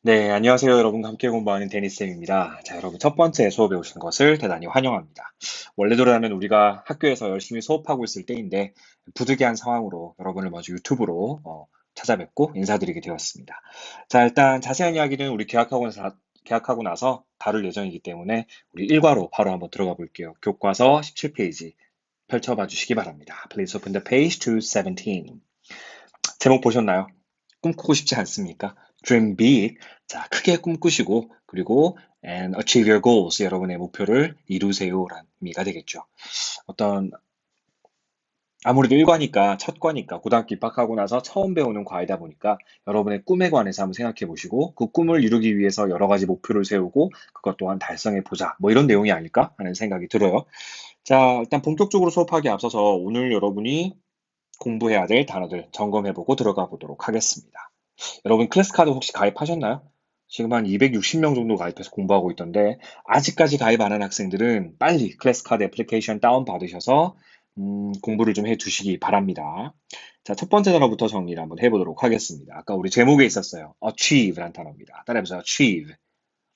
네, 안녕하세요, 여러분. 함께 공부하는 데니쌤입니다. 자, 여러분, 첫 번째 수업에 오신 것을 대단히 환영합니다. 원래대로라면 우리가 학교에서 열심히 수업하고 있을 때인데, 부득이한 상황으로 여러분을 먼저 유튜브로 찾아뵙고 인사드리게 되었습니다. 자, 일단 자세한 이야기는 우리 계약하고 나서 다룰 예정이기 때문에 우리 일과로 바로 한번 들어가 볼게요. 교과서 17페이지 펼쳐봐 주시기 바랍니다. Please open the page to 17. 제목 보셨나요? 꿈꾸고 싶지 않습니까? Dream big. 자, 크게 꿈꾸시고, 그리고 and achieve your goals. 여러분의 목표를 이루세요라는 의미가 되겠죠. 어떤, 아무래도 일과니까, 첫 과니까, 고등학교 입학하고 나서 처음 배우는 과이다 보니까 여러분의 꿈에 관해서 한번 생각해 보시고, 그 꿈을 이루기 위해서 여러 가지 목표를 세우고, 그것 또한 달성해 보자. 뭐 이런 내용이 아닐까 하는 생각이 들어요. 자, 일단 본격적으로 수업하기에 앞서서 오늘 여러분이 공부해야 될 단어들 점검해보고 들어가 보도록 하겠습니다. 여러분 클래스 카드 혹시 가입하셨나요? 지금 한 260명 정도 가입해서 공부하고 있던데 아직까지 가입 안 한 학생들은 빨리 클래스 카드 애플리케이션 다운 받으셔서 공부를 좀 해두시기 바랍니다. 자, 첫 번째 단어부터 정리를 한번 해보도록 하겠습니다. 아까 우리 제목에 있었어요. achieve라는 단어입니다. 따라해보세요. achieve.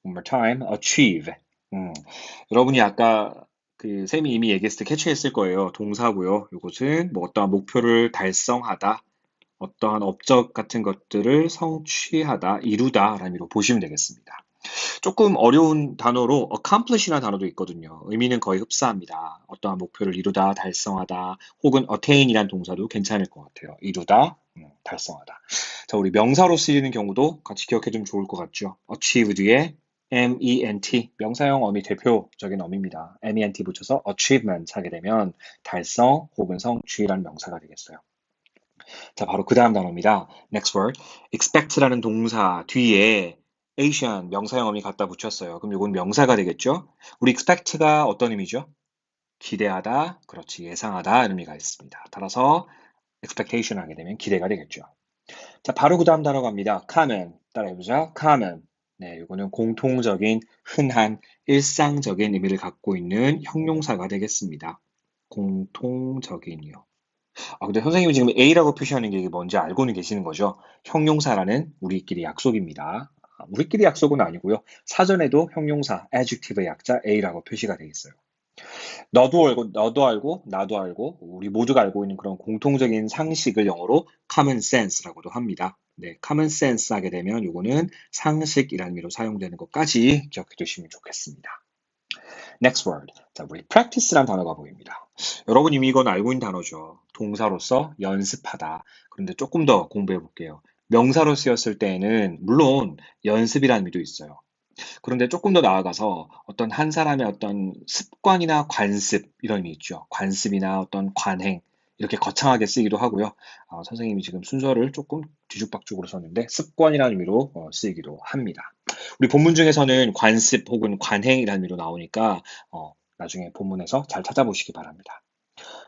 One more time. achieve. 음, 여러분이 아까 그 쌤이 이미 얘기했을 때 캐치했을 거예요. 동사고요. 이것은 뭐 어떠한 목표를 달성하다, 어떠한 업적 같은 것들을 성취하다, 이루다라는 의미로 보시면 되겠습니다. 조금 어려운 단어로 accomplish라는 단어도 있거든요. 의미는 거의 흡사합니다. 어떠한 목표를 이루다, 달성하다, 혹은 attain이라는 동사도 괜찮을 것 같아요. 이루다, 달성하다. 자, 우리 명사로 쓰이는 경우도 같이 기억해두면 좋을 것 같죠. achieve 뒤에 ment, 명사형 어미 대표적인 어미입니다. ment 붙여서 achievement 하게 되면 달성 혹은 성취라는 명사가 되겠어요. 자, 바로 그 다음 단어입니다. Next word. expect라는 동사 뒤에 Asian 명사형 어미 갖다 붙였어요. 그럼 이건 명사가 되겠죠? 우리 expect가 어떤 의미죠? 기대하다, 그렇지, 예상하다 이런 의미가 있습니다. 따라서 expectation 하게 되면 기대가 되겠죠. 자, 바로 그 다음 단어 갑니다. common. 따라해보자. common. 네, 이거는 공통적인, 흔한, 일상적인 의미를 갖고 있는 형용사가 되겠습니다. 공통적인이요. 아, 근데 선생님이 지금 A라고 표시하는 게 이게 뭔지 알고는 계시는 거죠? 형용사라는 우리끼리 약속입니다. 아, 우리끼리 약속은 아니고요. 사전에도 형용사, adjective의 약자 A라고 표시가 되어 있어요. 너도 알고, 나도 알고, 우리 모두가 알고 있는 그런 공통적인 상식을 영어로 common sense라고도 합니다. 네, common sense 하게 되면 요거는 상식이라는 의미로 사용되는 것까지 기억해 두시면 좋겠습니다. Next word. 자, 우리 practice라는 단어가 보입니다. 여러분 이미 이건 알고 있는 단어죠. 동사로서 연습하다. 그런데 조금 더 공부해 볼게요. 명사로 쓰였을 때에는 물론 연습이라는 의미도 있어요. 그런데 조금 더 나아가서 어떤 한 사람의 어떤 습관이나 관습 이런 의미 있죠. 관습이나 어떤 관행 이렇게 거창하게 쓰이기도 하고요. 선생님이 지금 순서를 조금 뒤죽박죽으로 썼는데 습관이라는 의미로 쓰이기도 합니다. 우리 본문 중에서는 관습 혹은 관행이라는 의미로 나오니까 나중에 본문에서 잘 찾아보시기 바랍니다.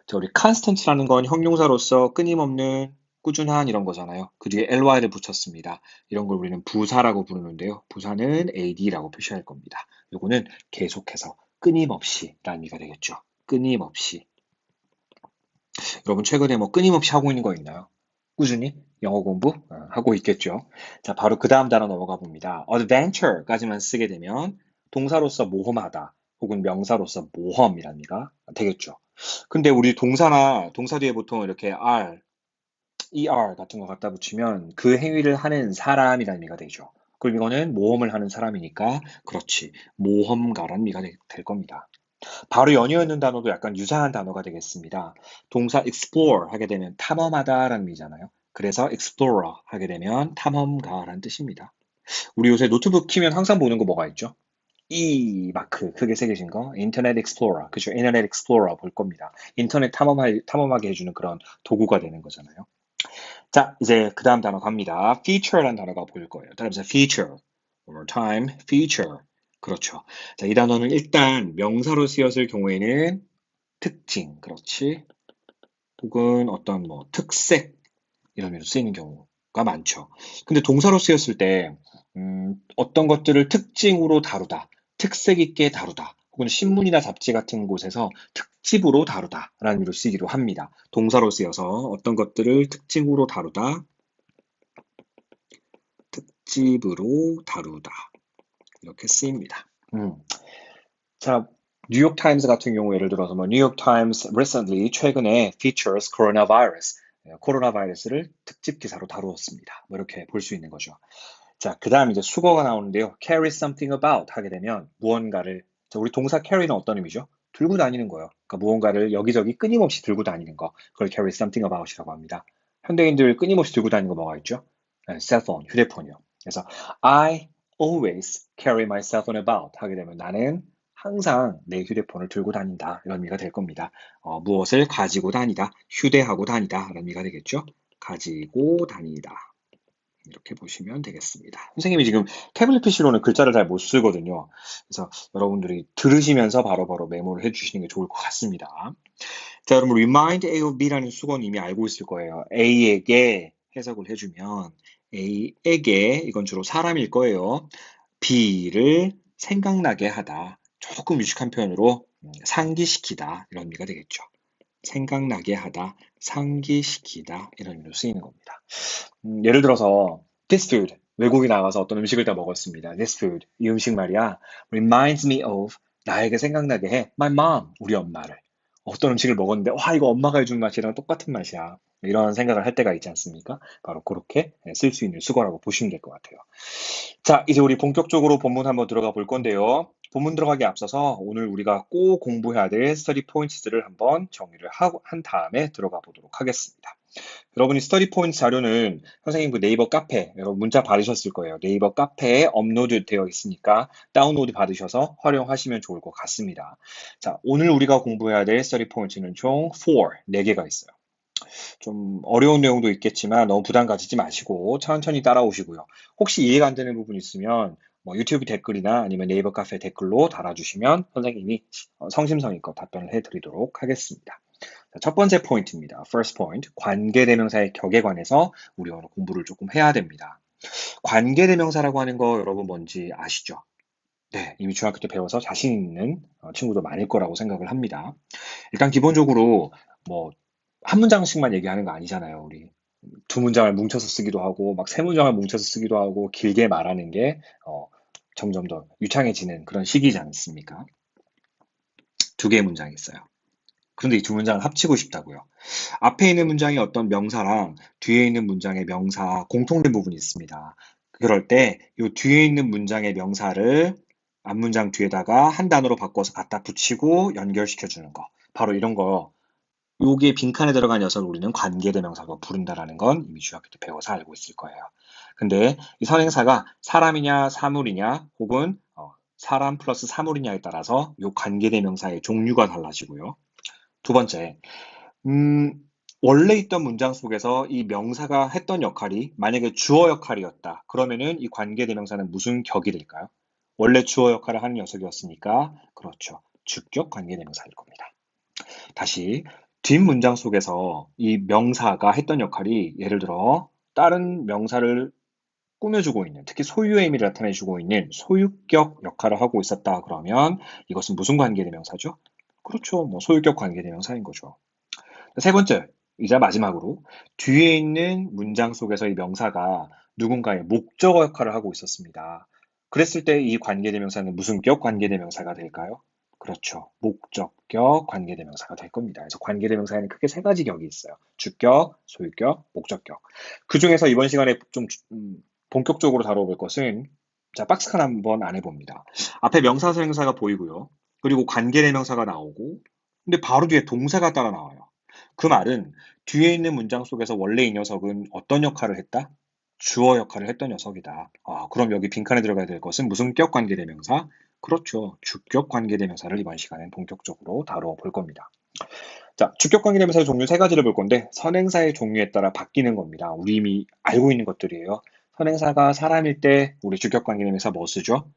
자, 우리 constant라는 건 형용사로서 끊임없는 꾸준한 이런 거잖아요. 그 뒤에 ly를 붙였습니다. 이런 걸 우리는 부사라고 부르는데요. 부사는 ad라고 표시할 겁니다. 요거는 계속해서 끊임없이 라는 의미가 되겠죠. 끊임없이. 여러분 최근에 뭐 끊임없이 하고 있는 거 있나요? 꾸준히 영어 공부 하고 있겠죠. 자, 바로 그 다음 단어 넘어가 봅니다. adventure까지만 쓰게 되면 동사로서 모험하다 혹은 명사로서 모험이라는 의미가 되겠죠. 근데 우리 동사나 동사 뒤에 보통 이렇게 er 같은 거 갖다 붙이면 그 행위를 하는 사람이라는 의미가 되죠. 그럼 이거는 모험을 하는 사람이니까 그렇지. 모험가라는 의미가 될 겁니다. 바로 연이어 있는 단어도 약간 유사한 단어가 되겠습니다. 동사 explore 하게 되면 탐험하다라는 의미잖아요. 그래서 explorer 하게 되면 탐험가라는 뜻입니다. 우리 요새 노트북 키면 항상 보는 거 뭐가 있죠? 이 마크 크게 새겨진 거 인터넷 익스플로러 그죠? 인터넷 익스플로러 볼 겁니다. 인터넷 탐험하게 해주는 그런 도구가 되는 거잖아요. 자, 이제 그 다음 단어 갑니다. feature라는 단어가 보일 거예요. 따라서 feature. One more time. feature. 그렇죠. 자, 이 단어는 일단 명사로 쓰였을 경우에는 특징, 그렇지. 혹은 어떤 뭐 특색 이런 의미로 쓰이는 경우가 많죠. 근데 동사로 쓰였을 때 어떤 것들을 특징으로 다루다, 특색 있게 다루다, 혹은 신문이나 잡지 같은 곳에서 특집으로 다루다라는 의미로 쓰기도 합니다. 동사로 쓰여서 어떤 것들을 특징으로 다루다, 특집으로 다루다. 이렇게 쓰입니다. 자, 뉴욕 타임스 같은 경우 예를 들어서 뭐 뉴욕 타임스 recently 최근에 features coronavirus 코로나 바이러스를 특집 기사로 다루었습니다. 뭐 이렇게 볼 수 있는 거죠. 자, 그 다음 이제 수거가 나오는데요. carry something about 하게 되면 무언가를 자, 우리 동사 carry는 어떤 의미죠? 들고 다니는 거예요. 그러니까 무언가를 여기저기 끊임없이 들고 다니는 거. 그걸 carry something about이라고 합니다. 현대인들 끊임없이 들고 다니는 거 뭐가 있죠? 셀폰, 휴대폰이요. 그래서 I always carry my cell phone about 하게 되면 나는 항상 내 휴대폰을 들고 다닌다. 이런 의미가 될 겁니다. 무엇을 가지고 다니다, 휴대하고 다니다. 이런 의미가 되겠죠? 가지고 다니다. 이렇게 보시면 되겠습니다. 선생님이 지금 태블릿 PC로는 글자를 잘 못 쓰거든요. 그래서 여러분들이 들으시면서 바로바로 메모를 해주시는 게 좋을 것 같습니다. 자, 여러분 remind A of B라는 수건 이미 알고 있을 거예요. A에게 해석을 해주면 A에게 이건 주로 사람일 거예요. B를 생각나게 하다. 조금 유식한 표현으로 상기시키다 이런 의미가 되겠죠. 생각나게 하다, 상기시키다 이런 의미로 쓰이는 겁니다. 예를 들어서 this food 외국에 나가서 어떤 음식을 다 먹었습니다. This food 이 음식 말이야 reminds me of 나에게 생각나게 해 my mom 우리 엄마를 어떤 음식을 먹었는데 와 이거 엄마가 해준 맛이랑 똑같은 맛이야 이런 생각을 할 때가 있지 않습니까? 바로 그렇게 쓸 수 있는 수거라고 보시면 될 것 같아요. 자, 이제 우리 본격적으로 본문 한번 들어가 볼 건데요. 본문 들어가기 앞서서 오늘 우리가 꼭 공부해야 될 스터디 포인트들을 한번 정리를 한 다음에 들어가 보도록 하겠습니다. 여러분이 스터디 포인트 자료는 선생님 그 네이버 카페, 여러분 문자 받으셨을 거예요. 네이버 카페에 업로드 되어 있으니까 다운로드 받으셔서 활용하시면 좋을 것 같습니다. 자, 오늘 우리가 공부해야 될 스터디 포인트는 총 4개가 있어요. 좀 어려운 내용도 있겠지만 너무 부담 가지지 마시고 천천히 따라오시고요. 혹시 이해가 안 되는 부분 있으면 뭐 유튜브 댓글이나 아니면 네이버 카페 댓글로 달아주시면 선생님이 성심성의껏 답변을 해드리도록 하겠습니다. 자, 첫 번째 포인트입니다. First point, 관계대명사의 격에 관해서 우리 오늘 공부를 조금 해야 됩니다. 관계대명사라고 하는 거 여러분 뭔지 아시죠? 네, 이미 중학교 때 배워서 자신 있는 친구도 많을 거라고 생각을 합니다. 일단 기본적으로 뭐 한 문장씩만 얘기하는 거 아니잖아요, 우리. 두 문장을 뭉쳐서 쓰기도 하고, 막 세 문장을 뭉쳐서 쓰기도 하고, 길게 말하는 게, 점점 더 유창해지는 그런 시기지 않습니까? 두 개의 문장이 있어요. 그런데 이 두 문장을 합치고 싶다고요. 앞에 있는 문장이 어떤 명사랑 뒤에 있는 문장의 명사 공통된 부분이 있습니다. 그럴 때 이 뒤에 있는 문장의 명사를 앞문장 뒤에다가 한 단어로 바꿔서 갖다 붙이고 연결시켜 주는 거. 바로 이런 거 요게 빈칸에 들어간 녀석을 우리는 관계대명사로 부른다라는 건 이미 중학교 때 배워서 알고 있을 거예요. 근데 이 선행사가 사람이냐 사물이냐 혹은 사람 플러스 사물이냐에 따라서 요 관계대명사의 종류가 달라지고요. 두 번째, 원래 있던 문장 속에서 이 명사가 했던 역할이 만약에 주어 역할이었다. 그러면은 이 관계대명사는 무슨 격이 될까요? 원래 주어 역할을 하는 녀석이었으니까 그렇죠. 주격 관계대명사일 겁니다. 다시 뒷문장 속에서 이 명사가 했던 역할이 예를 들어 다른 명사를 꾸며주고 있는, 특히 소유의 의미를 나타내주고 있는 소유격 역할을 하고 있었다 그러면 이것은 무슨 관계대명사죠? 그렇죠. 뭐 소유격 관계대명사인 거죠. 세 번째, 이자 마지막으로 뒤에 있는 문장 속에서 이 명사가 누군가의 목적어 역할을 하고 있었습니다. 그랬을 때 이 관계대명사는 무슨 격 관계대명사가 될까요? 그렇죠. 목적격 관계대명사가 될 겁니다. 그래서 관계대명사에는 크게 세 가지 격이 있어요. 주격, 소유격, 목적격. 그 중에서 이번 시간에 좀 본격적으로 다뤄볼 것은 자, 박스칸 한번 안 해봅니다. 앞에 명사 수행사가 보이고요. 그리고 관계대명사가 나오고 근데 바로 뒤에 동사가 따라 나와요. 그 말은 뒤에 있는 문장 속에서 원래 이 녀석은 어떤 역할을 했다? 주어 역할을 했던 녀석이다. 그럼 여기 빈칸에 들어가야 될 것은 무슨 격 관계대명사? 그렇죠. 주격 관계대명사를 이번 시간엔 본격적으로 다뤄볼 겁니다. 자, 주격 관계대명사의 종류 세 가지를 볼 건데 선행사의 종류에 따라 바뀌는 겁니다. 우리 이미 알고 있는 것들이에요. 선행사가 사람일 때 우리 주격 관계대명사 뭐 쓰죠?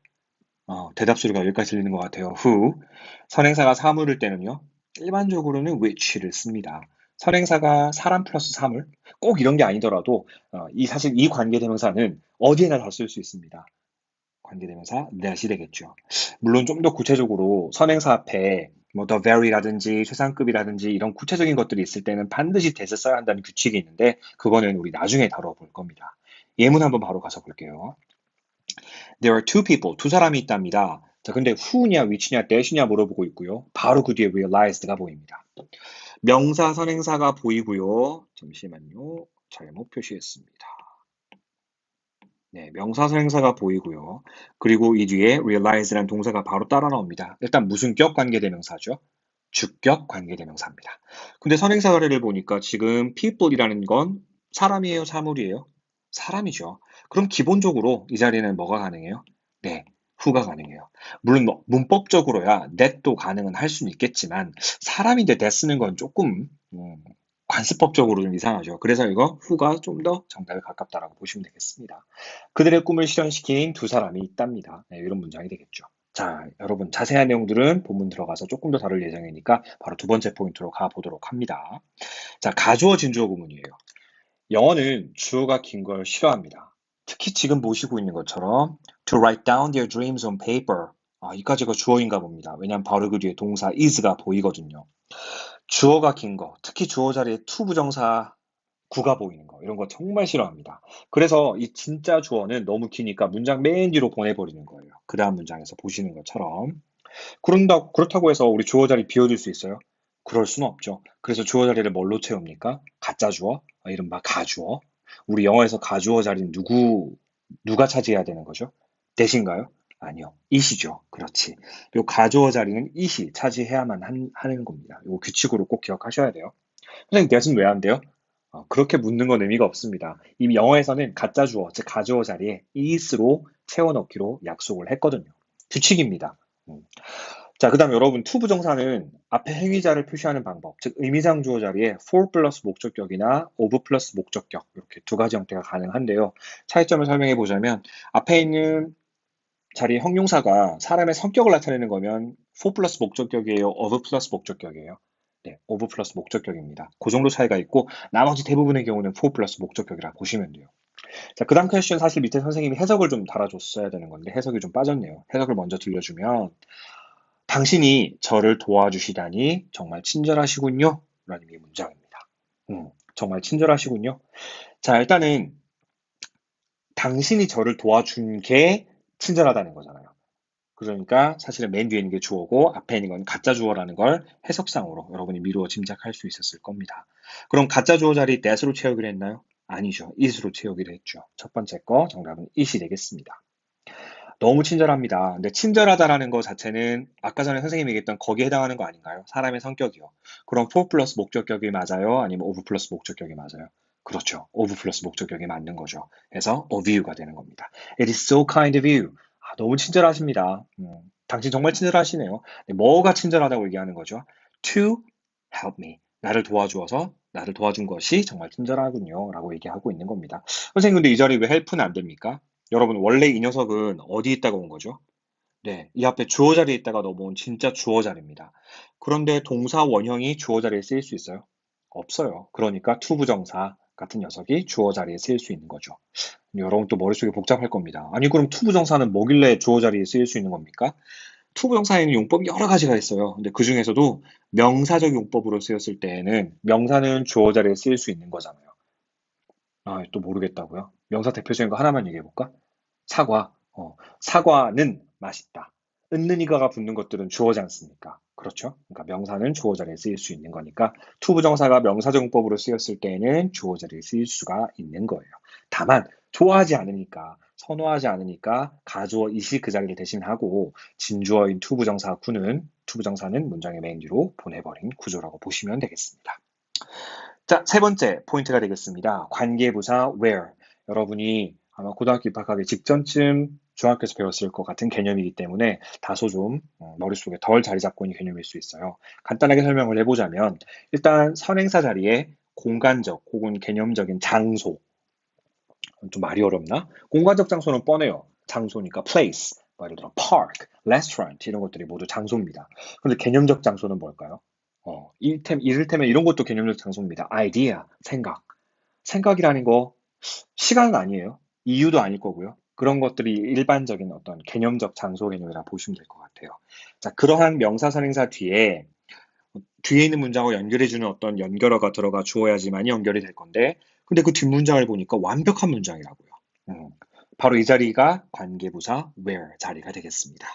대답 소리가 여기까지 들리는 것 같아요. who. 선행사가 사물일 때는요. 일반적으로는 which를 씁니다. 선행사가 사람 플러스 사물. 꼭 이런 게 아니더라도 사실 이 관계대명사는 어디에나 다 쓸 수 있습니다. 관계대명사 that이 되겠죠. 물론 좀 더 구체적으로 선행사 앞에 뭐 the very라든지 최상급이라든지 이런 구체적인 것들이 있을 때는 반드시 that을 써야 한다는 규칙이 있는데 그거는 우리 나중에 다뤄볼 겁니다. 예문 한번 바로 가서 볼게요. There are two people. 두 사람이 있답니다. 자, 근데 who냐, which냐, that이냐 물어보고 있고요. 바로 그 뒤에 realized가 보입니다. 명사, 선행사가 보이고요. 잠시만요. 잘못 표시했습니다. 네, 명사, 선행사가 보이고요. 그리고 이 뒤에 realize라는 동사가 바로 따라 나옵니다. 일단 무슨 격 관계대명사죠? 주격 관계대명사입니다. 근데 선행사 사례를 보니까 지금 people이라는 건 사람이에요, 사물이에요? 사람이죠. 그럼 기본적으로 이 자리에는 뭐가 가능해요? 네, who가 가능해요. 물론 뭐 문법적으로야 that도 가능은 할 수는 있겠지만 사람인데 that 쓰는 건 조금 관습법적으로 좀 이상하죠. 그래서 이거 who가 좀 더 정답에 가깝다라고 보시면 되겠습니다. 그들의 꿈을 실현시킨 두 사람이 있답니다. 네, 이런 문장이 되겠죠. 자, 여러분 자세한 내용들은 본문 들어가서 조금 더 다룰 예정이니까 바로 두 번째 포인트로 가보도록 합니다. 자, 가주어 진주어 구문이에요. 영어는 주어가 긴 걸 싫어합니다. 특히 지금 보시고 있는 것처럼 to write down their dreams on paper. 이까지가 주어인가 봅니다. 왜냐하면 바로 그 뒤에 동사 is가 보이거든요. 주어가 긴 거, 특히 주어 자리에 to 부정사 구가 보이는 거, 이런 거 정말 싫어합니다. 그래서 이 진짜 주어는 너무 기니까 문장 맨 뒤로 보내버리는 거예요. 그 다음 문장에서 보시는 것처럼. 그렇다고 해서 우리 주어 자리 비워둘 수 있어요? 그럴 수는 없죠. 그래서 주어 자리를 뭘로 채웁니까? 가짜 주어? 이른바 가주어. 우리 영어에서 가주어 자리는 누가 차지해야 되는 거죠? 대신가요? 아니요. it이죠. 그렇지. 요 가주어 자리는 it이 차지해야만 하는 겁니다. 요 규칙으로 꼭 기억하셔야 돼요. 선생님, that은 왜 안 돼요? 그렇게 묻는 건 의미가 없습니다. 이미 영어에서는 가짜 주어, 즉 가주어 자리에 is로 채워넣기로 약속을 했거든요. 규칙입니다. 음. 자, 그 다음 여러분, to 부정사는 앞에 행위자를 표시하는 방법, 즉 의미상 주어 자리에 for 플러스 목적격이나 of 플러스 목적격, 이렇게 두 가지 형태가 가능한데요. 차이점을 설명해 보자면 앞에 있는 자리에 형용사가 사람의 성격을 나타내는 거면 for 플러스 목적격이에요, of 플러스 목적격이에요? 네, of 플러스 목적격입니다. 그 정도 차이가 있고 나머지 대부분의 경우는 for 플러스 목적격이라 보시면 돼요. 자, 그 다음 퀘스천 사실 밑에 선생님이 해석을 좀 달아줬어야 되는 건데 해석이 좀 빠졌네요. 해석을 먼저 들려주면 당신이 저를 도와주시다니 정말 친절하시군요. 라는 게 문장입니다. 정말 친절하시군요. 자, 일단은 당신이 저를 도와준 게 친절하다는 거잖아요. 그러니까 사실은 맨 뒤에 있는 게 주어고 앞에 있는 건 가짜 주어라는 걸 해석상으로 여러분이 미루어 짐작할 수 있었을 겁니다. 그럼 가짜 주어 자리 that으로 채우기로 했나요? 아니죠. it으로 채우기로 했죠. 첫 번째 거 정답은 it이 되겠습니다. 너무 친절합니다. 근데 친절하다라는 거 자체는 아까 전에 선생님이 얘기했던 거기에 해당하는 거 아닌가요? 사람의 성격이요. 그럼 for 플러스 목적격이 맞아요? 아니면 of 플러스 목적격이 맞아요? 그렇죠. of 플러스 목적격이 맞는 거죠. 그래서 of you가 되는 겁니다. It is so kind of you. 너무 친절하십니다. 당신 정말 친절하시네요. 네, 뭐가 친절하다고 얘기하는 거죠? To help me. 나를 도와주어서 나를 도와준 것이 정말 친절하군요. 라고 얘기하고 있는 겁니다. 선생님, 근데 이 자리 왜 help는 안 됩니까? 여러분, 원래 이 녀석은 어디 있다가 온 거죠? 네, 이 앞에 주어 자리에 있다가 넘어온 진짜 주어 자리입니다. 그런데 동사 원형이 주어 자리에 쓰일 수 있어요? 없어요. 그러니까 to 부정사 같은 녀석이 주어 자리에 쓰일 수 있는 거죠. 여러분 또 머릿속이 복잡할 겁니다. 아니, 그럼 to 부정사는 뭐길래 주어 자리에 쓰일 수 있는 겁니까? to 부정사에는 용법이 여러 가지가 있어요. 근데 그 중에서도 명사적 용법으로 쓰였을 때에는 명사는 주어 자리에 쓰일 수 있는 거잖아요. 또 모르겠다고요? 명사 대표적인 거 하나만 얘기해 볼까? 사과. 사과는 맛있다. 은는 이가가 붙는 것들은 주어지 않습니까? 그렇죠? 그러니까 명사는 주어 자리에 쓰일 수 있는 거니까 to 부정사가 명사정법으로 쓰였을 때에는 주어 자리에 쓰일 수가 있는 거예요. 다만 좋아하지 않으니까 선호하지 않으니까 가주어 이시 그 자리를 대신하고 진주어인 to 부정사 구는 to 부정사는 문장의 메인 뒤로 보내버린 구조라고 보시면 되겠습니다. 자, 세 번째 포인트가 되겠습니다. 관계부사 where. 여러분이 아마 고등학교 입학하기 직전쯤 중학교에서 배웠을 것 같은 개념이기 때문에 다소 좀 머릿속에 덜 자리 잡고 있는 개념일 수 있어요. 간단하게 설명을 해보자면 일단 선행사 자리에 공간적 혹은 개념적인 장소. 좀 말이 어렵나? 공간적 장소는 뻔해요. 장소니까 place, 뭐 예를 들어 park, restaurant 이런 것들이 모두 장소입니다. 그런데 개념적 장소는 뭘까요? 이를테면 이런 것도 개념적 장소입니다. idea, 생각. 생각이라는 거 시간은 아니에요. 이유도 아닐 거고요. 그런 것들이 일반적인 어떤 개념적 장소 개념이라 보시면 될 것 같아요. 자, 그러한 명사 선행사 뒤에 있는 문장과 연결해주는 어떤 연결어가 들어가 주어야지만이 연결이 될 건데, 근데 그 뒷문장을 보니까 완벽한 문장이라고요. 음, 바로 이 자리가 관계부사 where 자리가 되겠습니다.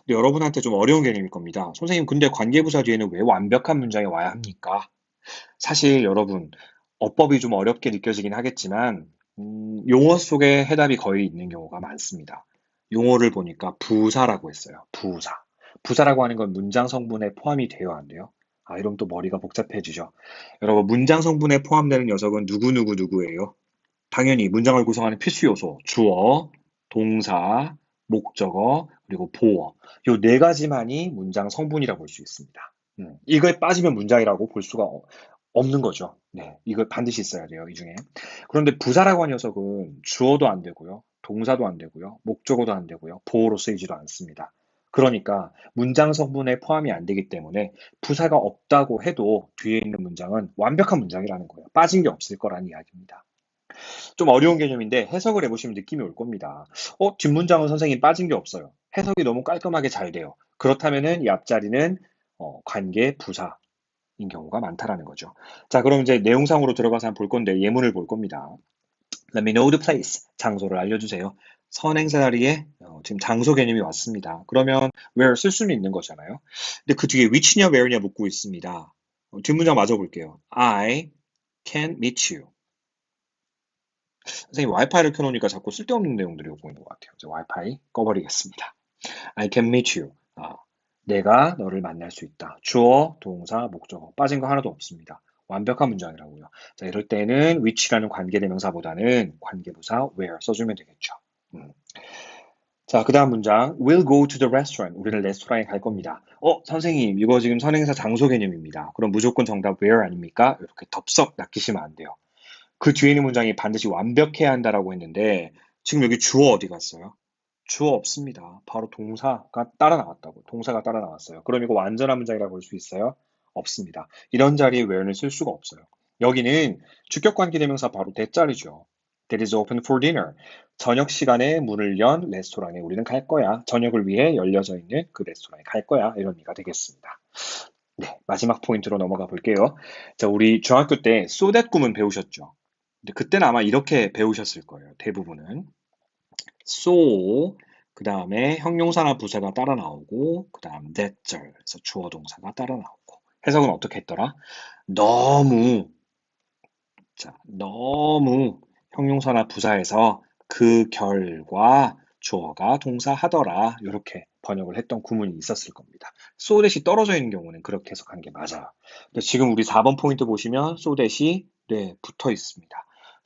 근데 여러분한테 좀 어려운 개념일 겁니다. 선생님, 근데 관계부사 뒤에는 왜 완벽한 문장이 와야 합니까? 사실 여러분, 어법이 좀 어렵게 느껴지긴 하겠지만, 용어 속에 해답이 거의 있는 경우가 많습니다. 용어를 보니까 부사라고 했어요. 부사. 부사라고 하는 건 문장 성분에 포함이 되어야 한대요. 아, 이러면 또 머리가 복잡해지죠. 여러분, 문장 성분에 포함되는 녀석은 누구예요? 당연히 문장을 구성하는 필수 요소, 주어, 동사, 목적어, 그리고 보어. 요 네 가지만이 문장 성분이라고 볼 수 있습니다. 이거에 빠지면 문장이라고 볼 수가 없는 거죠. 네, 이걸 반드시 있어야 돼요, 이 중에. 그런데 부사라고 하는 녀석은 주어도 안 되고요, 동사도 안 되고요, 목적어도 안 되고요, 보어로 쓰이지도 않습니다. 그러니까 문장 성분에 포함이 안 되기 때문에 부사가 없다고 해도 뒤에 있는 문장은 완벽한 문장이라는 거예요. 빠진 게 없을 거라는 이야기입니다. 좀 어려운 개념인데 해석을 해보시면 느낌이 올 겁니다. 뒷문장은 선생님 빠진 게 없어요. 해석이 너무 깔끔하게 잘 돼요. 그렇다면은 이 앞자리는 관계 부사인 경우가 많다라는 거죠. 자, 그럼 이제 내용상으로 들어가서 한번 볼 건데 예문을 볼 겁니다. Let me know the place. 장소를 알려주세요. 선행사 자리에 지금 장소 개념이 왔습니다. 그러면 where 쓸 수는 있는 거잖아요. 근데 그 뒤에 which냐 where냐 묻고 있습니다. 뒷문장 맞아 볼게요. I can meet you. 선생님 와이파이를 켜놓으니까 자꾸 쓸데없는 내용들이 오고 있는 것 같아요. 이제 와이파이 꺼버리겠습니다. I can meet you. 내가 너를 만날 수 있다. 주어, 동사, 목적어. 빠진 거 하나도 없습니다. 완벽한 문장이라고요. 자, 이럴 때는 which라는 관계대명사보다는 관계부사 where 써주면 되겠죠. 음. 자, 그 다음 문장. We'll go to the restaurant. 우리는 레스토랑에 갈 겁니다. 선생님, 이거 지금 선행사 장소 개념입니다. 그럼 무조건 정답 where 아닙니까? 이렇게 덥석 낚이시면 안 돼요. 그 뒤에 있는 문장이 반드시 완벽해야 한다라고 했는데 지금 여기 주어 어디 갔어요? 주어 없습니다. 바로 동사가 따라 나왔다고. 동사가 따라 나왔어요. 그럼 이거 완전한 문장이라고 볼 수 있어요? 없습니다. 이런 자리에 where는 쓸 수가 없어요. 여기는 주격관계대명사 바로 대자리죠. That is open for dinner. 저녁 시간에 문을 연 레스토랑에 우리는 갈 거야. 저녁을 위해 열려져 있는 그 레스토랑에 갈 거야. 이런 의미가 되겠습니다. 네, 마지막 포인트로 넘어가 볼게요. 자, 우리 중학교 때 so that 꿈은 배우셨죠? 근데 그때는 아마 이렇게 배우셨을 거예요. 대부분은. so, 그 다음에 형용사나 부사가 따라 나오고, 그 다음 that절, 그래서 주어 동사가 따라 나오고. 해석은 어떻게 했더라? 너무, 자, 너무 형용사나 부사에서 그 결과 주어가 동사하더라. 이렇게 번역을 했던 구문이 있었을 겁니다. so that이 떨어져 있는 경우는 그렇게 해석하는 게 맞아요. 근데 지금 우리 4번 포인트 보시면 so that이 네, 붙어 있습니다.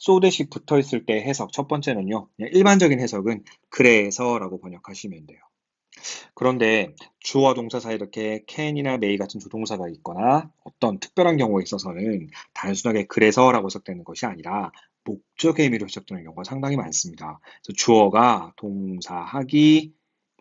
so that이 붙어 있을 때 해석 첫 번째는요. 그냥 일반적인 해석은 그래서라고 번역하시면 돼요. 그런데 주어와 동사 사이에 이렇게 can이나 may 같은 조동사가 있거나 어떤 특별한 경우에 있어서는 단순하게 그래서라고 해석되는 것이 아니라 목적의 의미로 해석되는 경우가 상당히 많습니다. 그래서 주어가 동사하기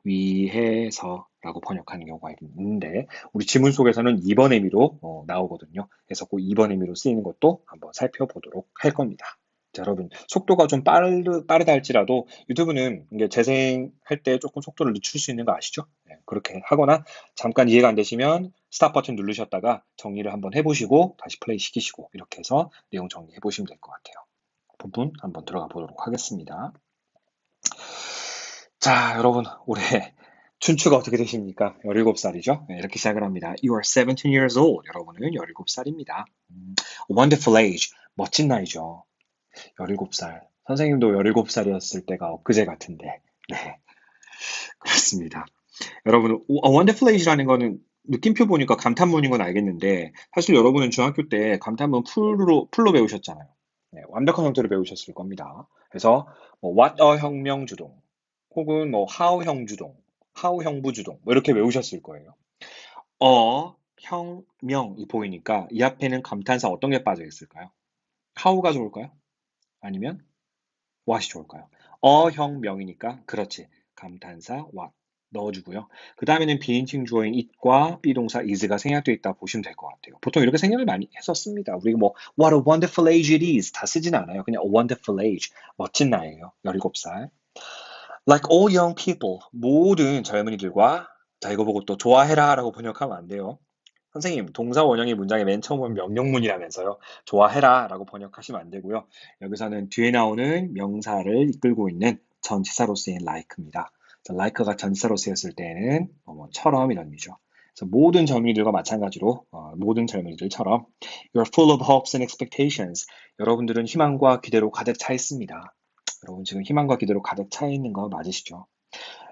위해서라고 번역하는 경우가 있는데 우리 지문 속에서는 2번 의미로 나오거든요. 그래서 그 2번 의미로 쓰이는 것도 한번 살펴보도록 할 겁니다. 자, 여러분, 속도가 좀 빠르다 할지라도 유튜브는 이게 재생할 때 조금 속도를 늦출 수 있는 거 아시죠? 네, 그렇게 하거나 잠깐 이해가 안 되시면 스탑 버튼 누르셨다가 정리를 한번 해보시고 다시 플레이 시키시고 이렇게 해서 내용 정리해 보시면 될 것 같아요. 본문 한번 들어가 보도록 하겠습니다. 자, 여러분, 올해 춘추가 어떻게 되십니까? 17살이죠? 이렇게 시작을 합니다. You are 17 years old. 여러분은 17살입니다. Wonderful age. 멋진 나이죠. 17살. 선생님도 17살이었을 때가 엊그제 같은데. 네, 그렇습니다. 여러분, Wonderful age라는 거는 느낌표 보니까 감탄문인 건 알겠는데, 사실 여러분은 중학교 때 감탄문 풀로 배우셨잖아요. 네, 완벽한 형태로 배우셨을 겁니다. 그래서, what a 혁명주동, 혹은 how 형주동, how 형부주동, 이렇게 외우셨을 거예요. 혁명이 보이니까 이 앞에는 감탄사 어떤 게 빠져 있을까요? how가 좋을까요? 아니면 what이 좋을까요? 혁명이니까 그렇지. 감탄사 what 넣어주고요. 그 다음에는 비인칭 주어인 it과 비동사 is가 생략되어 있다 보시면 될 것 같아요. 보통 이렇게 생략을 많이 했었습니다. 우리가 what a wonderful age it is 다 쓰진 않아요. 그냥 a wonderful age 멋진 나이에요. 17살. Like all young people 모든 젊은이들과 자 이거 보고 또 좋아해라 라고 번역하면 안 돼요. 선생님, 동사 원형이 문장의 맨 처음 오면 명령문이라면서요. 좋아해라 라고 번역하시면 안 되고요. 여기서는 뒤에 나오는 명사를 이끌고 있는 전치사로 쓰인 like입니다. like가 전치사로 쓰였을 때는 처럼 이런 의미죠. 그래서 모든 젊은이들과 마찬가지로 모든 젊은이들처럼 You're full of hopes and expectations. 여러분들은 희망과 기대로 가득 차 있습니다. 여러분 지금 희망과 기대로 가득 차 있는 거 맞으시죠?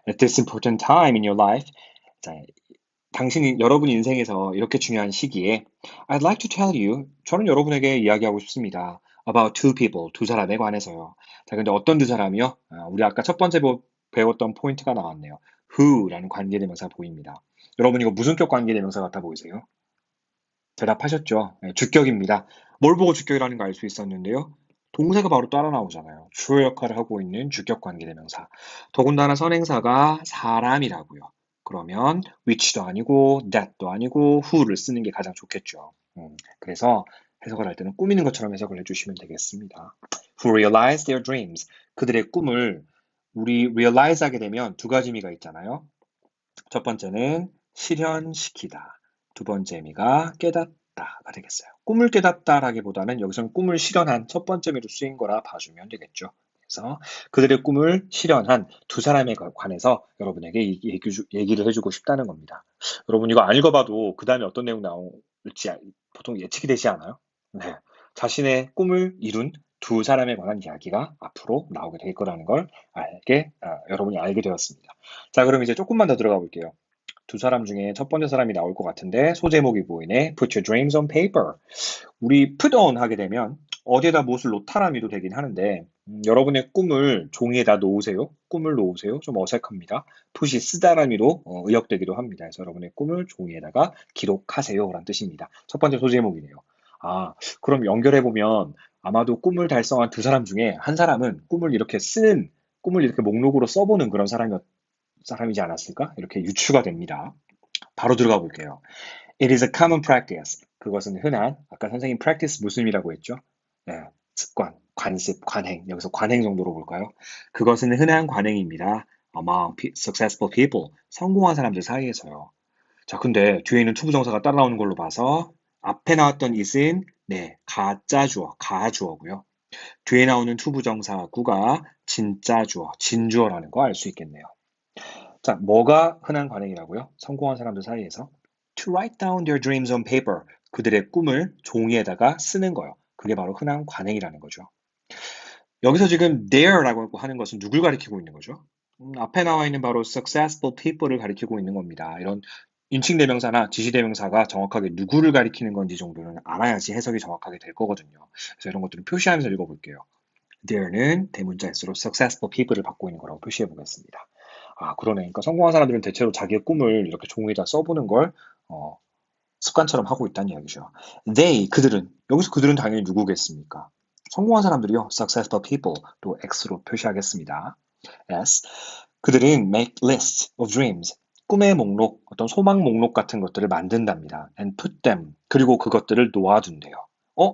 At this important time in your life, 자, 여러분 인생에서 이렇게 중요한 시기에 I'd like to tell you, 저는 여러분에게 이야기하고 싶습니다. About two people, 두 사람에 관해서요. 자, 근데 어떤 두 사람이요? 우리 아까 첫 번째 배웠던 포인트가 나왔네요. who라는 관계대명사 보입니다. 여러분 이거 무슨 격 관계대명사 같아 보이세요? 대답하셨죠? 네, 주격입니다. 뭘 보고 주격이라는 거 알 수 있었는데요. 동사가 바로 따라 나오잖아요. 주어 역할을 하고 있는 주격 관계대명사. 더군다나 선행사가 사람이라고요. 그러면 which도 아니고 that도 아니고 who를 쓰는 게 가장 좋겠죠. 그래서 해석을 할 때는 꾸미는 것처럼 해석을 해주시면 되겠습니다. Who realize their dreams. 그들의 꿈을 우리 realize 하게 되면 두 가지 의미가 있잖아요. 첫 번째는 실현시키다. 두 번째 의미가 깨닫다가 되겠어요. 꿈을 깨닫다라기보다는 여기서는 꿈을 실현한 첫 번째 의미로 쓰인 거라 봐주면 되겠죠. 그래서 그들의 꿈을 실현한 두 사람에 관해서 여러분에게 얘기를 해주고 싶다는 겁니다. 여러분 이거 안 읽어봐도 그 다음에 어떤 내용 나올지 보통 예측이 되지 않아요? 네. 자신의 꿈을 이룬 두 사람에 관한 이야기가 앞으로 나오게 될 거라는 걸 여러분이 알게 되었습니다. 자, 그럼 이제 조금만 더 들어가 볼게요. 두 사람 중에 첫 번째 사람이 나올 것 같은데 소제목이 보이네. Put your dreams on paper. 우리 put on 하게 되면 어디에다 무엇을 놓다라미도 되긴 하는데 여러분의 꿈을 종이에다 놓으세요. 꿈을 놓으세요. 좀 어색합니다. put이 쓰다라미로 의역되기도 합니다. 그래서 여러분의 꿈을 종이에다가 기록하세요 라는 뜻입니다. 첫 번째 소제목이네요. 아, 그럼 연결해보면 아마도 꿈을 달성한 두 사람 중에 한 사람은 꿈을 이렇게 목록으로 써보는 그런 사람이지 않았을까? 이렇게 유추가 됩니다. 바로 들어가 볼게요. It is a common practice. 그것은 흔한, 아까 선생님 practice 무슨 의미라고 했죠? 네, 습관, 관습, 관행. 여기서 관행 정도로 볼까요? 그것은 흔한 관행입니다. Among successful people. 성공한 사람들 사이에서요. 자, 근데 뒤에 있는 투부정사가 따라 나오는 걸로 봐서 앞에 나왔던 it은 네, 가짜 주어, 가주어고요. 뒤에 나오는 투부정사 구가 진짜 주어, 진주어라는 거 알 수 있겠네요. 자, 뭐가 흔한 관행이라고요? 성공한 사람들 사이에서 to write down their dreams on paper. 그들의 꿈을 종이에다가 쓰는 거요. 그게 바로 흔한 관행이라는 거죠. 여기서 지금 there라고 하는 것은 누굴 가리키고 있는 거죠? 앞에 나와 있는 바로 successful people를 가리키고 있는 겁니다. 이런 인칭대명사나 지시대명사가 정확하게 누구를 가리키는 건지 정도는 알아야지 해석이 정확하게 될 거거든요. 그래서 이런 것들은 표시하면서 읽어볼게요. there는 대문자 S로 successful people를 받고 있는 거라고 표시해 보겠습니다. 아, 그러네. 그러니까 성공한 사람들은 대체로 자기의 꿈을 이렇게 종이에다 써보는 걸 습관처럼 하고 있다는 이야기죠. 그들은 여기서 그들은 당연히 누구겠습니까? 성공한 사람들이요. successful people 또 X로 표시하겠습니다. S. 그들은 make lists of dreams. 꿈의 목록, 어떤 소망 목록 같은 것들을 만든답니다. and put them. 그리고 그것들을 놓아둔대요.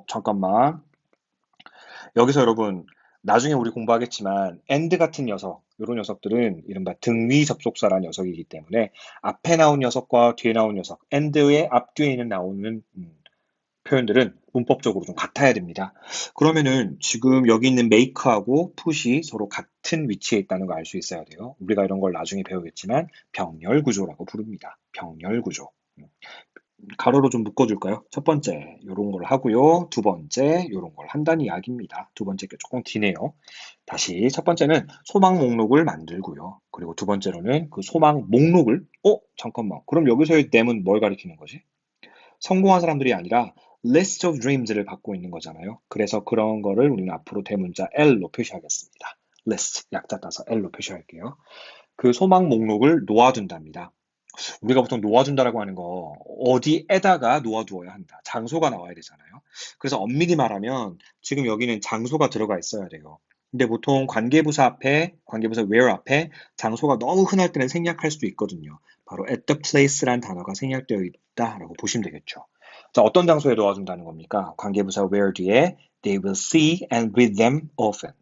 잠깐만. 여기서 여러분 나중에 우리 공부하겠지만 and 같은 녀석, 이런 녀석들은 이른바 등위 접속사라는 녀석이기 때문에 앞에 나온 녀석과 뒤에 나온 녀석, and의 앞뒤에 있는 나오는 표현들은 문법적으로 좀 같아야 됩니다. 그러면은 지금 여기 있는 make하고 put이 서로 같은 위치에 있다는 걸 알 수 있어야 돼요. 우리가 이런 걸 나중에 배우겠지만 병렬 구조라고 부릅니다. 병렬 구조. 가로로 좀 묶어줄까요? 첫 번째, 요런 걸 하고요. 두 번째, 요런 걸 한다는 이야기입니다. 두 번째 게 조금 기네요. 다시, 첫 번째는 소망 목록을 만들고요. 그리고 두 번째로는 그 소망 목록을, 잠깐만. 그럼 여기서의 them은 뭘 가리키는 거지? 성공한 사람들이 아니라 list of dreams를 갖고 있는 거잖아요. 그래서 그런 거를 우리는 앞으로 대문자 L로 표시하겠습니다. list, 약자 따서 L로 표시할게요. 그 소망 목록을 놓아둔답니다. 우리가 보통 놓아준다라고 하는 거 어디에다가 놓아두어야 한다. 장소가 나와야 되잖아요. 그래서 엄밀히 말하면 지금 여기는 장소가 들어가 있어야 돼요. 근데 보통 관계부사 where 앞에 장소가 너무 흔할 때는 생략할 수도 있거든요. 바로 at the place라는 단어가 생략되어 있다라고 보시면 되겠죠. 자, 어떤 장소에 놓아준다는 겁니까? 관계부사 where 뒤에 they will see and read them often.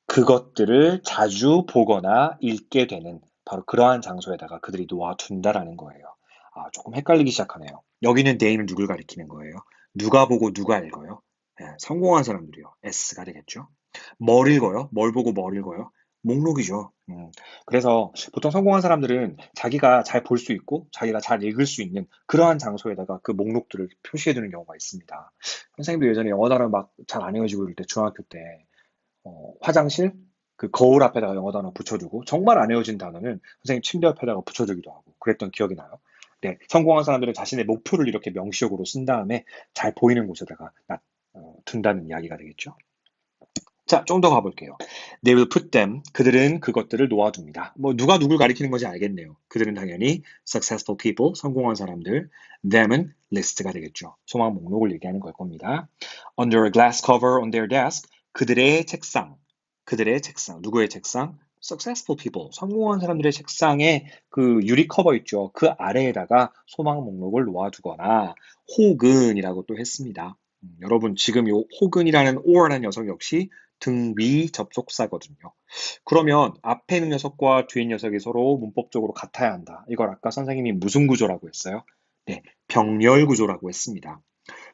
그것들을 자주 보거나 읽게 되는 바로 그러한 장소에다가 그들이 놓아둔다라는 거예요. 아, 조금 헷갈리기 시작하네요. 여기는 they는 누굴 가리키는 거예요? 누가 보고 누가 읽어요? 성공한 사람들이요. S가 되겠죠. 뭘 읽어요? 뭘 보고 뭘 읽어요? 목록이죠. 그래서 보통 성공한 사람들은 자기가 잘 볼 수 있고 자기가 잘 읽을 수 있는 그러한 장소에다가 그 목록들을 표시해 두는 경우가 있습니다. 선생님도 예전에 영어 단어 막 잘 안 외워지고 이럴 때 중학교 때 화장실 그 거울 앞에다가 영어 단어 붙여두고 정말 안 외워진 단어는 선생님 침대 옆에다가 붙여두기도 하고 그랬던 기억이 나요. 네, 성공한 사람들은 자신의 목표를 이렇게 명시적으로 쓴 다음에 잘 보이는 곳에다가 둔다는 이야기가 되겠죠. 자, 좀 더 가볼게요. They will put them. 그들은 그것들을 놓아둡니다. 뭐 누가 누굴 가리키는 건지 알겠네요. 그들은 당연히 successful people, 성공한 사람들. Them은 list가 되겠죠. 소망 목록을 얘기하는 걸 겁니다. Under a glass cover on their desk. 그들의 책상. 그들의 책상. 누구의 책상? Successful people. 성공한 사람들의 책상에 그 유리 커버 있죠. 그 아래에다가 소망 목록을 놓아두거나 혹은이라고 또 했습니다. 여러분 지금 요 혹은이라는 or라는 녀석 역시 등 위 접속사거든요. 그러면 앞에 있는 녀석과 뒤에 있는 녀석이 서로 문법적으로 같아야 한다. 이걸 아까 선생님이 무슨 구조라고 했어요? 네, 병렬 구조라고 했습니다.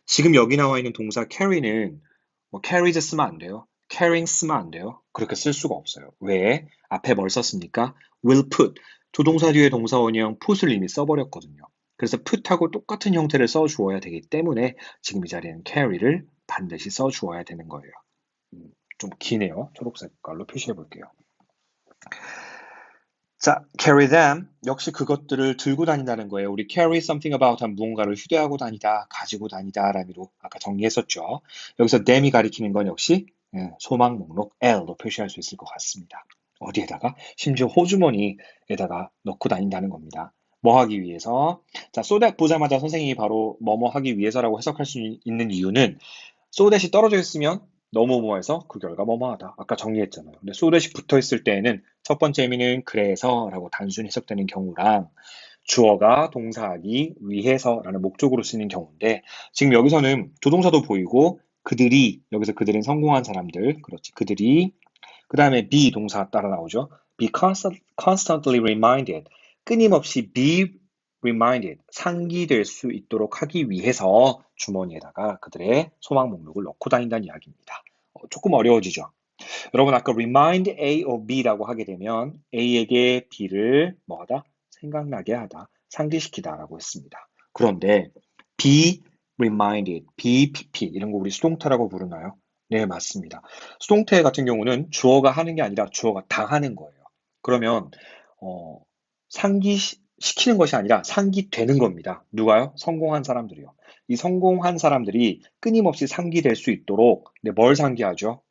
지금 여기 나와 있는 동사 carry는 뭐 carries 쓰면 안 돼요. carrying 쓰면 안 돼요. 그렇게 쓸 수가 없어요. 왜? 앞에 뭘 썼습니까? will put. 조동사 뒤에 동사 원형 put을 이미 써버렸거든요. 그래서 put하고 똑같은 형태를 써주어야 되기 때문에 지금 이 자리에는 carry를 반드시 써주어야 되는 거예요. 좀 기네요. 초록색 깔로 표시해 볼게요. 자, carry them. 역시 그것들을 들고 다닌다는 거예요. 우리 carry something about 한 무언가를 휴대하고 다니다, 가지고 다니다 라미로 아까 정리했었죠. 여기서 them이 가리키는 건 역시 소망 목록 L로 표시할 수 있을 것 같습니다. 어디에다가? 심지어 호주머니에다가 넣고 다닌다는 겁니다. 뭐 하기 위해서? 자, so that 보자마자 선생님이 바로 뭐뭐 하기 위해서라고 해석할 수 있는 이유는 so that이 떨어져 있으면 너무 뭐해서 그 결과 뭐뭐하다. 아까 정리했잖아요. 근데 so that이 붙어 있을 때에는 첫 번째 의미는 그래서라고 단순히 해석되는 경우랑 주어가 동사하기 위해서라는 목적으로 쓰는 경우인데 지금 여기서는 조동사도 보이고 그들이 여기서 그들은 성공한 사람들 그렇지 그들이 그 다음에 be 동사 따라 나오죠. be constantly reminded 끊임없이 be reminded 상기될 수 있도록 하기 위해서 주머니에다가 그들의 소망 목록을 넣고 다닌다는 이야기입니다. 조금 어려워지죠. 여러분 아까 remind A of B라고 하게 되면 A에게 B를 뭐하다? 생각나게 하다, 상기시키다라고 했습니다. 그런데 be reminded, BPP 이런 거 우리 수동태라고 부르나요? 네, 맞습니다. 수동태 같은 경우는 주어가 하는 게 아니라 주어가 당하는 거예요. 그러면 상기시키는 것이 아니라 상기되는 겁니다. 누가요? 성공한 사람들이요. 이 성공한 사람들이 끊임없이 상기될 수 있도록 뭘 상기하죠?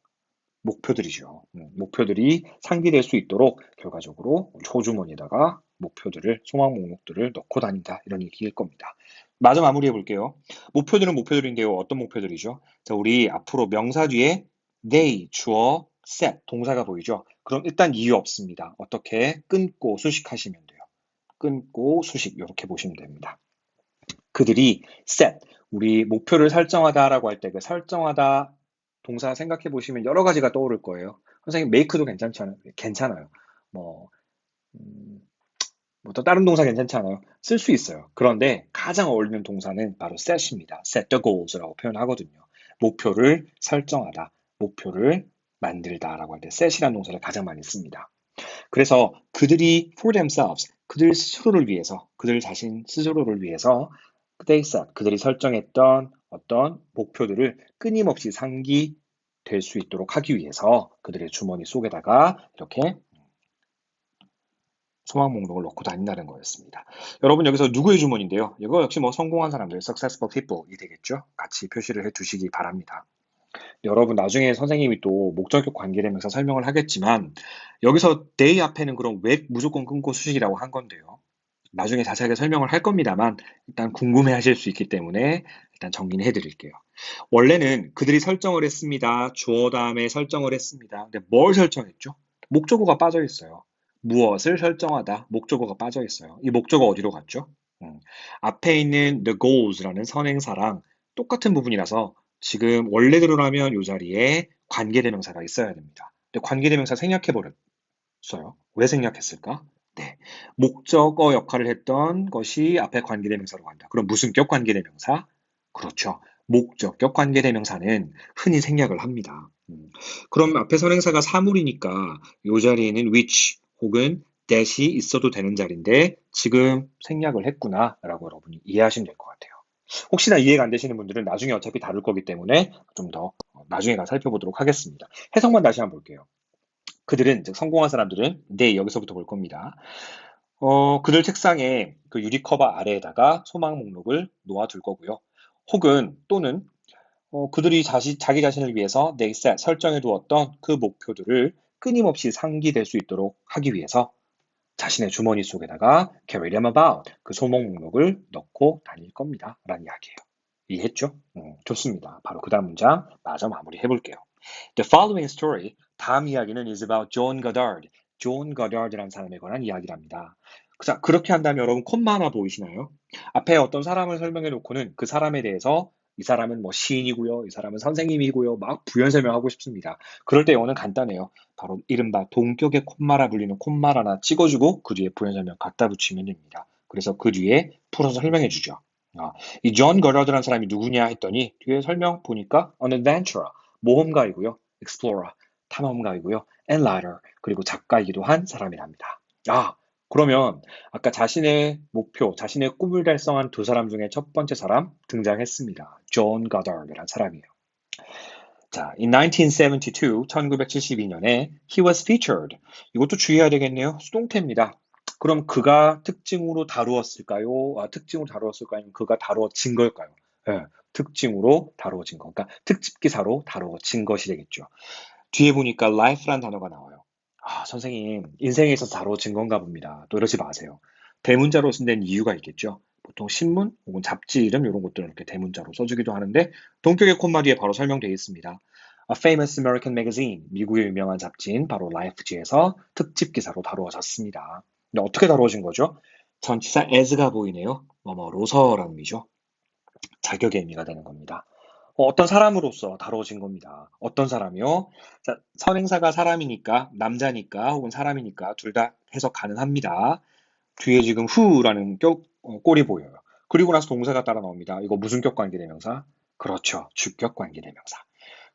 목표들이죠. 목표들이 상기될 수 있도록 결과적으로 호주머니에다가 목표들을, 소망 목록들을 넣고 다닌다. 이런 얘기일 겁니다. 마저 마무리해 볼게요. 목표들은 목표들인데요. 어떤 목표들이죠? 자, 우리 앞으로 명사 뒤에 they, 주어, set, 동사가 보이죠? 그럼 일단 이유 없습니다. 어떻게? 끊고 수식하시면 돼요. 끊고 수식 이렇게 보시면 됩니다. 그들이 set, 우리 목표를 설정하다라고 할 때 그 설정하다 동사 생각해 보시면 여러 가지가 떠오를 거예요. 선생님 make도 괜찮아요. 뭐, 또 다른 동사 괜찮지 않아요? 쓸 수 있어요. 그런데 가장 어울리는 동사는 바로 set입니다. set the goals라고 표현하거든요. 목표를 설정하다, 목표를 만들다라고 할 때 set이라는 동사를 가장 많이 씁니다. 그래서 그들이 for themselves, 그들 스스로를 위해서, 그들 자신 스스로를 위해서 they set, 그들이 설정했던 어떤 목표들을 끊임없이 상기될 수 있도록 하기 위해서 그들의 주머니 속에다가 이렇게 소망 목록을 넣고 다닌다는 거였습니다. 여러분 여기서 누구의 주머니인데요? 이거 역시 뭐 성공한 사람들, successful people이 되겠죠? 같이 표시를 해 두시기 바랍니다. 여러분 나중에 선생님이 또 목적격 관계대명사 설명을 하겠지만 여기서 they 앞에는 그럼 왜 무조건 끊고 수식이라고 한 건데요. 나중에 자세하게 설명을 할 겁니다만 일단 궁금해 하실 수 있기 때문에 일단 정리는 해드릴게요. 원래는 그들이 설정을 했습니다. 주어 다음에 설정을 했습니다. 근데 뭘 설정했죠? 목적어가 빠져 있어요. 무엇을 설정하다, 목적어가 빠져 있어요. 이 목적어 어디로 갔죠? 앞에 있는 the goals라는 선행사랑 똑같은 부분이라서 지금 원래대로라면 이 자리에 관계대명사가 있어야 됩니다. 근데 관계대명사 생략해버렸어요. 왜 생략했을까? 네, 목적어 역할을 했던 것이 앞에 관계대명사로 간다. 그럼 무슨격 관계대명사? 그렇죠. 목적격 관계대명사는 흔히 생략을 합니다. 그럼 앞에 선행사가 사물이니까 이 자리에는 which 혹은 that이 있어도 되는 자리인데 지금 생략을 했구나라고 여러분이 이해하시면 될 것 같아요. 혹시나 이해가 안 되시는 분들은 나중에 어차피 다룰 거기 때문에 좀 더 나중에 가서 살펴보도록 하겠습니다. 해석만 다시 한번 볼게요. 그들은, 즉 성공한 사람들은, 네, 여기서부터 볼 겁니다. 그들 책상에 그 유리커버 아래에다가 소망 목록을 놓아둘 거고요. 혹은 또는 그들이 자기 자신을 위해서 they set, 설정해 두었던 그 목표들을 끊임없이 상기될 수 있도록 하기 위해서 자신의 주머니 속에다가 carry them about, 그 소망 목록을 넣고 다닐 겁니다. 라는 이야기예요. 이해했죠? 좋습니다. 바로 그 다음 문장 마저 마무리해 볼게요. The following story, 다음 이야기는 is about John Goddard. 존 거다드라는 사람에 관한 이야기랍니다. 자, 그렇게 한다면 여러분 콤마 하나 보이시나요? 앞에 어떤 사람을 설명해 놓고는 그 사람에 대해서 이 사람은 뭐 시인이고요, 이 사람은 선생님이고요, 막 부연 설명하고 싶습니다. 그럴 때 이거는 간단해요. 바로 이른바 동격의 콤마라 불리는 콤마를 하나 찍어주고 그 뒤에 부연 설명 갖다 붙이면 됩니다. 그래서 그 뒤에 풀어서 설명해 주죠. 이 존 거다드라는 사람이 누구냐 했더니 뒤에 설명 보니까 an adventurer, 모험가이고요, explorer, 탐험가이고요, and writer, 그리고 작가이기도 한 사람이랍니다. 그러면 아까 자신의 목표, 자신의 꿈을 달성한 두 사람 중에 첫 번째 사람 등장했습니다. 존 거다드라는 사람이에요. 자, in 1972, 1972년에 he was featured. 이것도 주의해야 되겠네요. 수동태입니다. 그럼 그가 특징으로 다루었을까요? 특징으로 다루었을까요? 아니면 그가 다루어진 걸까요? 네, 특징으로 다루어진 거. 그러니까 특집 기사로 다루어진 것이 되겠죠. 뒤에 보니까 life란 단어가 나와요. 선생님, 인생에 있어서 다루어진 건가 봅니다. 또 이러지 마세요. 대문자로 쓴 이유가 있겠죠. 보통 신문 혹은 잡지 이름 이런 것들을 이렇게 대문자로 써주기도 하는데 동격의 콤마 뒤에 바로 설명되어 있습니다. A famous American magazine, 미국의 유명한 잡지인 바로 라이프지에서 특집 기사로 다루어졌습니다. 근데 어떻게 다루어진 거죠? 전치사 as가 보이네요. 뭐뭐로서라는 의미죠. 자격의 의미가 되는 겁니다. 어떤 사람으로서 다뤄진 겁니다. 어떤 사람이요? 자, 선행사가 사람이니까, 남자니까, 혹은 사람이니까 둘 다 해석 가능합니다. 뒤에 지금 who라는 꼴이 보여요. 그리고 나서 동사가 따라 나옵니다. 이거 무슨 격 관계대명사? 그렇죠. 주격 관계대명사.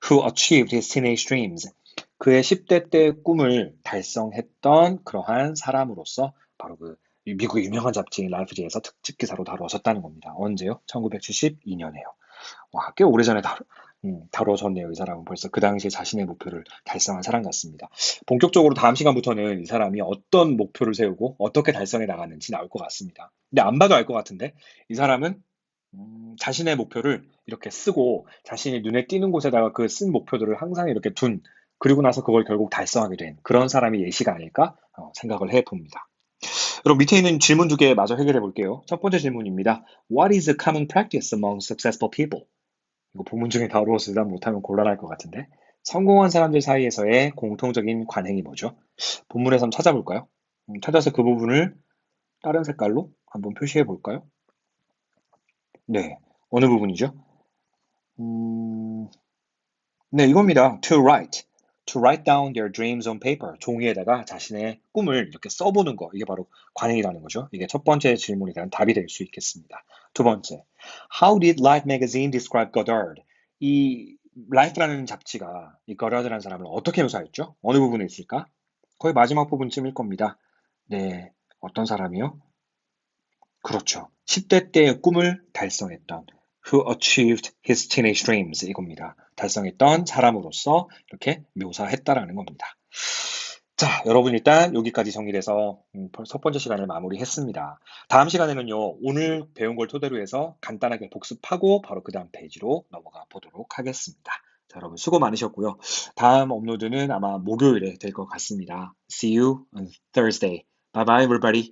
Who achieved his teenage dreams. 그의 10대 때 꿈을 달성했던 그러한 사람으로서 바로 그 미국의 유명한 잡지인 라이프지에서 특집 기사로 다루어졌다는 겁니다. 언제요? 1972년에요. 와, 꽤 오래전에 다뤄졌네요. 이 사람은 벌써 그 당시에 자신의 목표를 달성한 사람 같습니다. 본격적으로 다음 시간부터는 이 사람이 어떤 목표를 세우고 어떻게 달성해 나갔는지 나올 것 같습니다. 근데 안 봐도 알 것 같은데 이 사람은 자신의 목표를 이렇게 쓰고 자신이 눈에 띄는 곳에다가 그 쓴 목표들을 항상 이렇게 그리고 나서 그걸 결국 달성하게 된 그런 사람이 예시가 아닐까 생각을 해봅니다. 그럼 밑에 있는 질문 두 개 마저 해결해 볼게요. 첫 번째 질문입니다. What is a common practice among successful people? 이거 본문 중에 다루어서 대답 못하면 곤란할 것 같은데. 성공한 사람들 사이에서의 공통적인 관행이 뭐죠? 본문에서 한번 찾아볼까요? 찾아서 그 부분을 다른 색깔로 한번 표시해 볼까요? 네. 어느 부분이죠? 네, 이겁니다. To write. To write down their dreams on paper. 종이에다가 자신의 꿈을 이렇게 써보는 거. 이게 바로 관행이라는 거죠. 이게 첫 번째 질문에 대한 답이 될 수 있겠습니다. 두 번째. How did Life magazine describe Goddard? 이 Life라는 잡지가 이 Goddard라는 사람을 어떻게 묘사했죠? 어느 부분에 있을까? 거의 마지막 부분쯤일 겁니다. 네, 어떤 사람이요? 그렇죠. 10대 때의 꿈을 달성했던 who achieved his teenage dreams 이겁니다. 달성했던 사람으로서 이렇게 묘사했다라는 겁니다. 자, 여러분 일단 여기까지 정리돼서 첫 번째 시간을 마무리했습니다. 다음 시간에는요, 오늘 배운 걸 토대로 해서 간단하게 복습하고 바로 그 다음 페이지로 넘어가 보도록 하겠습니다. 자, 여러분 수고 많으셨고요. 다음 업로드는 아마 목요일에 될 것 같습니다. See you on Thursday. Bye bye everybody.